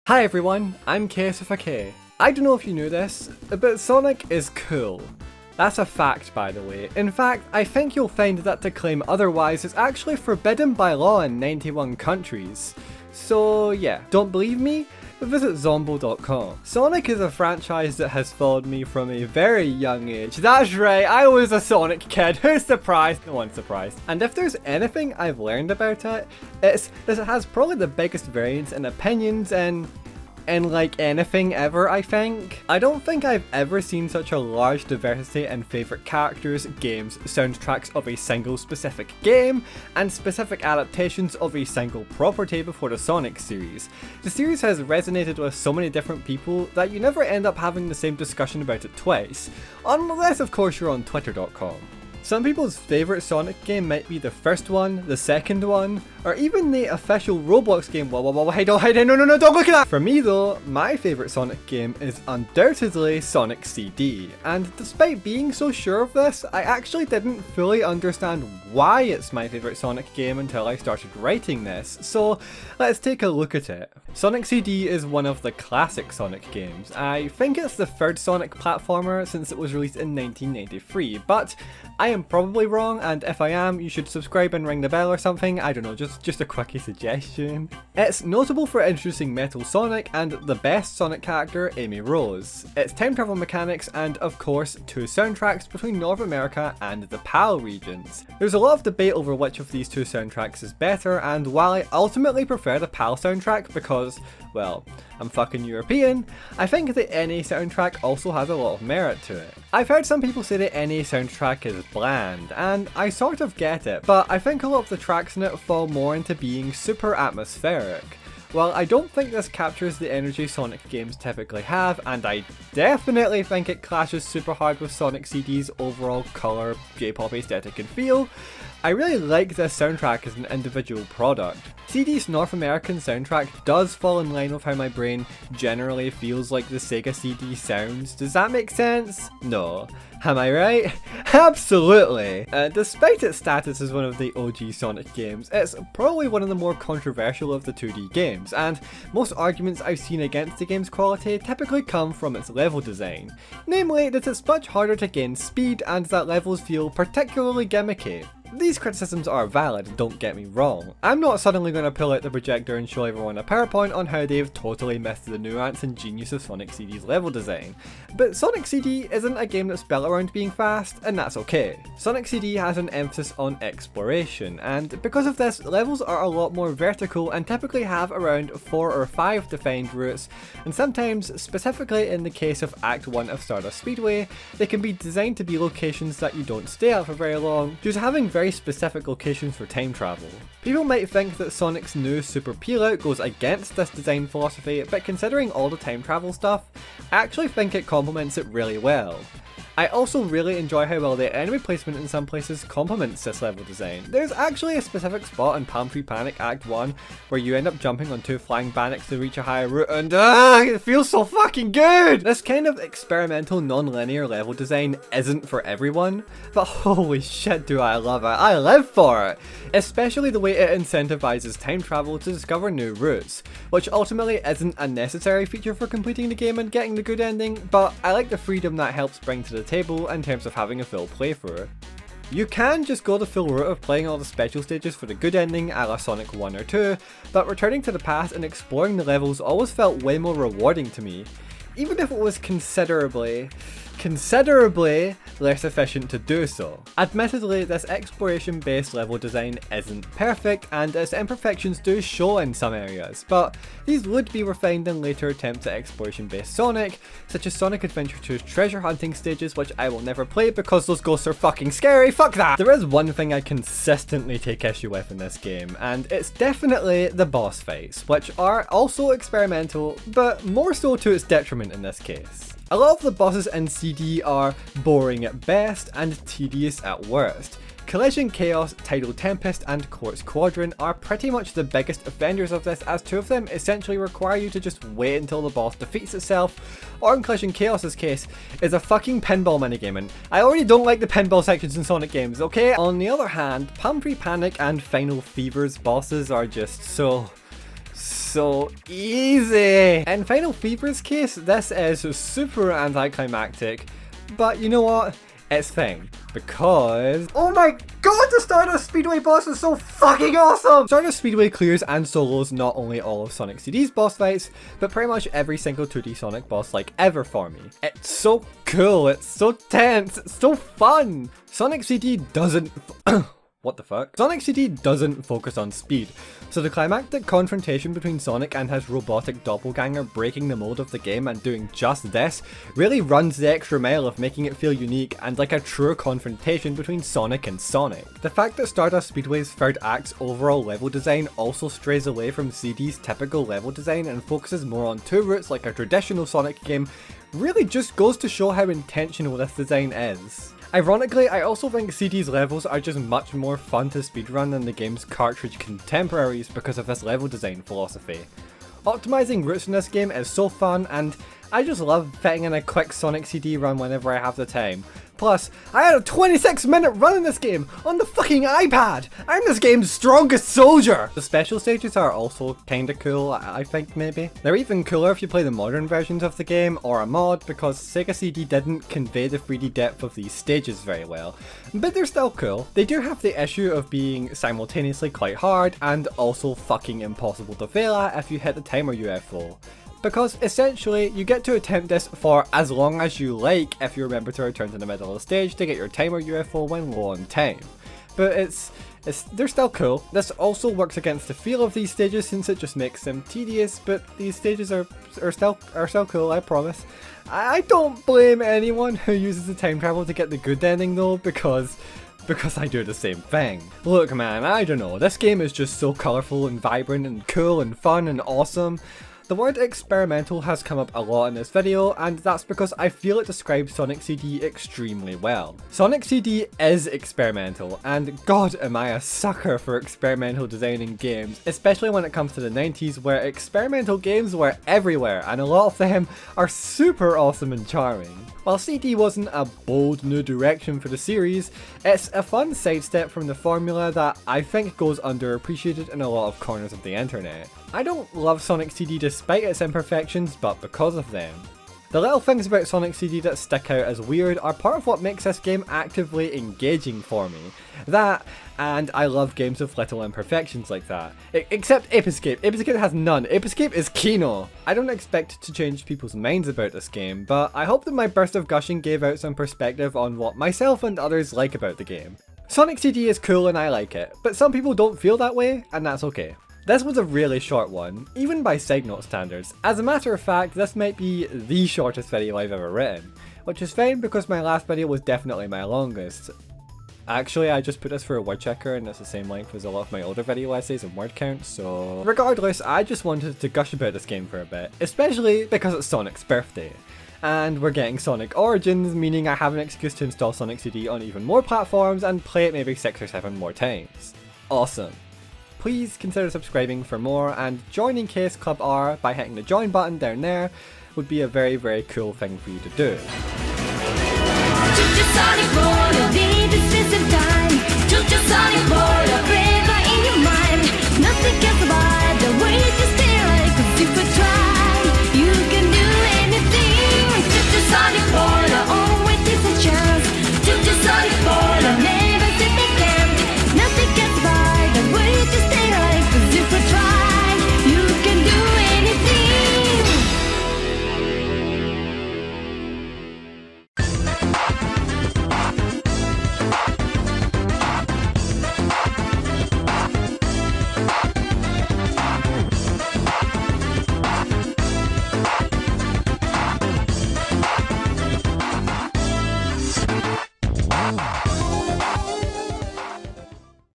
Hi everyone, I'm Kaius with a K. I don't know if you knew this, but Sonic is cool. That's a fact, by the way. In fact, I think you'll find that to claim otherwise is actually forbidden by law in 91 countries. So yeah, don't believe me? Visit zombo.com. Sonic is a franchise that has followed me from a very young age. That's right, I was a Sonic kid. Who's surprised? No one's surprised. And if there's anything I've learned about it, it's that it has probably the biggest variance in opinions and like anything ever, I think. I don't think I've ever seen such a large diversity in favourite characters, games, soundtracks of a single specific game, and specific adaptations of a single property before the Sonic series. The series has resonated with so many different people that you never end up having the same discussion about it twice, unless of course you're on twitter.com. Some people's favourite Sonic game might be the first one, the second one, or even the official Roblox game. Whoa, hey, no, don't look at that! For me though, my favourite Sonic game is undoubtedly Sonic CD, and despite being so sure of this, I actually didn't fully understand why it's my favourite Sonic game until I started writing this, so let's take a look at it. Sonic CD is one of the classic Sonic games. I think it's the third Sonic platformer since it was released in 1993, but I am probably wrong, and if I am, you should subscribe and ring the bell or something. I don't know, just a quickie suggestion. It's notable for introducing Metal Sonic and the best Sonic character, Amy Rose. Its time travel mechanics and, of course, two soundtracks between North America and the PAL regions. There's a lot of debate over which of these two soundtracks is better, and while I ultimately prefer the PAL soundtrack because, well, I'm fucking European, I think the NA soundtrack also has a lot of merit to it. I've heard some people say the NA soundtrack is bland, and I sort of get it, but I think a lot of the tracks in it fall more into being super atmospheric. While I don't think this captures the energy Sonic games typically have, and I definitely think it clashes super hard with Sonic CD's overall colour, J-pop aesthetic and feel, I really like this soundtrack as an individual product. CD's North American soundtrack does fall in line with how my brain generally feels like the Sega CD sounds. Does that make sense? No. Am I right? Absolutely! Despite its status as one of the OG Sonic games, it's probably one of the more controversial of the 2D games, and most arguments I've seen against the game's quality typically come from its level design. Namely, that it's much harder to gain speed and that levels feel particularly gimmicky. These criticisms are valid, don't get me wrong. I'm not suddenly going to pull out the projector and show everyone a PowerPoint on how they've totally missed the nuance and genius of Sonic CD's level design. But Sonic CD isn't a game that's built around being fast, and that's okay. Sonic CD has an emphasis on exploration, and because of this, levels are a lot more vertical and typically have around 4 or 5 defined routes, and sometimes, specifically in the case of Act 1 of Stardust Speedway, they can be designed to be locations that you don't stay at for very long, due to having very specific locations for time travel. People might think that Sonic's new Super Peel-Out goes against this design philosophy, but considering all the time travel stuff, I actually think it complements it really well. I also really enjoy how well the enemy placement in some places complements this level design. There's actually a specific spot in Palm Tree Panic Act 1 where you end up jumping on 2 flying bandits to reach a higher route, and it feels so fucking good! This kind of experimental non-linear level design isn't for everyone, but holy shit do I love it, I live for it! Especially the way it incentivizes time travel to discover new routes, which ultimately isn't a necessary feature for completing the game and getting the good ending, but I like the freedom that helps bring to the table in terms of having a full playthrough. You can just go the full route of playing all the special stages for the good ending a la Sonic 1 or 2, but returning to the past and exploring the levels always felt way more rewarding to me, even if it was considerably less efficient to do so. Admittedly, this exploration-based level design isn't perfect, and its imperfections do show in some areas, but these would be refined in later attempts at exploration-based Sonic, such as Sonic Adventure 2's treasure hunting stages, which I will never play because those ghosts are fucking scary, fuck that! There is one thing I consistently take issue with in this game, and it's definitely the boss fights, which are also experimental, but more so to its detriment in this case. A lot of the bosses in CD are boring at best and tedious at worst. Collision Chaos, Tidal Tempest, and Quartz Quadrant are pretty much the biggest offenders of this, as 2 of them essentially require you to just wait until the boss defeats itself, or in Collision Chaos's case, is a fucking pinball minigame, and I already don't like the pinball sections in Sonic games, okay? On the other hand, Palm Tree Panic and Final Fever's bosses are just so so easy. In Final Fever's case, this is super anticlimactic, but you know what? It's fine, because oh my god, the Stardust Speedway boss is so fucking awesome! Stardust Speedway clears and solos not only all of Sonic CD's boss fights, but pretty much every single 2D Sonic boss like ever for me. It's so cool, it's so tense, it's so fun! Sonic CD doesn't what the fuck? Sonic CD doesn't focus on speed, so the climactic confrontation between Sonic and his robotic doppelganger breaking the mold of the game and doing just this really runs the extra mile of making it feel unique and like a true confrontation between Sonic and Sonic. The fact that Stardust Speedway's third act's overall level design also strays away from CD's typical level design and focuses more on two routes like a traditional Sonic game really just goes to show how intentional this design is. Ironically, I also think CD's levels are just much more fun to speedrun than the game's cartridge contemporaries because of this level design philosophy. Optimizing routes in this game is so fun, and I just love fitting in a quick Sonic CD run whenever I have the time. Plus, I had a 26-minute run in this game on the fucking iPad! I'm this game's strongest soldier! The special stages are also kinda cool, I think maybe. They're even cooler if you play the modern versions of the game or a mod, because Sega CD didn't convey the 3D depth of these stages very well. But they're still cool. They do have the issue of being simultaneously quite hard and also fucking impossible to fail at if you hit the timer UFO. Because essentially, you get to attempt this for as long as you like if you remember to return to the middle of the stage to get your timer UFO when low on time. But they're still cool. This also works against the feel of these stages since it just makes them tedious, but these stages are still cool, I promise. I don't blame anyone who uses the time travel to get the good ending though, because I do the same thing. Look man, I don't know, this game is just so colourful and vibrant and cool and fun and awesome. The word experimental has come up a lot in this video, and that's because I feel it describes Sonic CD extremely well. Sonic CD is experimental, and god am I a sucker for experimental design in games, especially when it comes to the 90s where experimental games were everywhere and a lot of them are super awesome and charming. While CD wasn't a bold new direction for the series, it's a fun sidestep from the formula that I think goes underappreciated in a lot of corners of the internet. I don't love Sonic CD despite its imperfections, but because of them. The little things about Sonic CD that stick out as weird are part of what makes this game actively engaging for me. That, and I love games with little imperfections like that. Except Ape Escape. Ape Escape has none. Ape Escape is Kino. I don't expect to change people's minds about this game, but I hope that my burst of gushing gave out some perspective on what myself and others like about the game. Sonic CD is cool and I like it, but some people don't feel that way, and that's okay. This was a really short one, even by SideNote standards. As a matter of fact, this might be the shortest video I've ever written, which is fine because my last video was definitely my longest. Actually, I just put this for a word checker and it's the same length as a lot of my older video essays and word count, so... Regardless, I just wanted to gush about this game for a bit, especially because it's Sonic's birthday. And we're getting Sonic Origins, meaning I have an excuse to install Sonic CD on even more platforms and play it maybe 6 or 7 more times. Awesome. Please consider subscribing for more, and joining KS Club R by hitting the join button down there would be a very, very cool thing for you to do. Sonic Boy,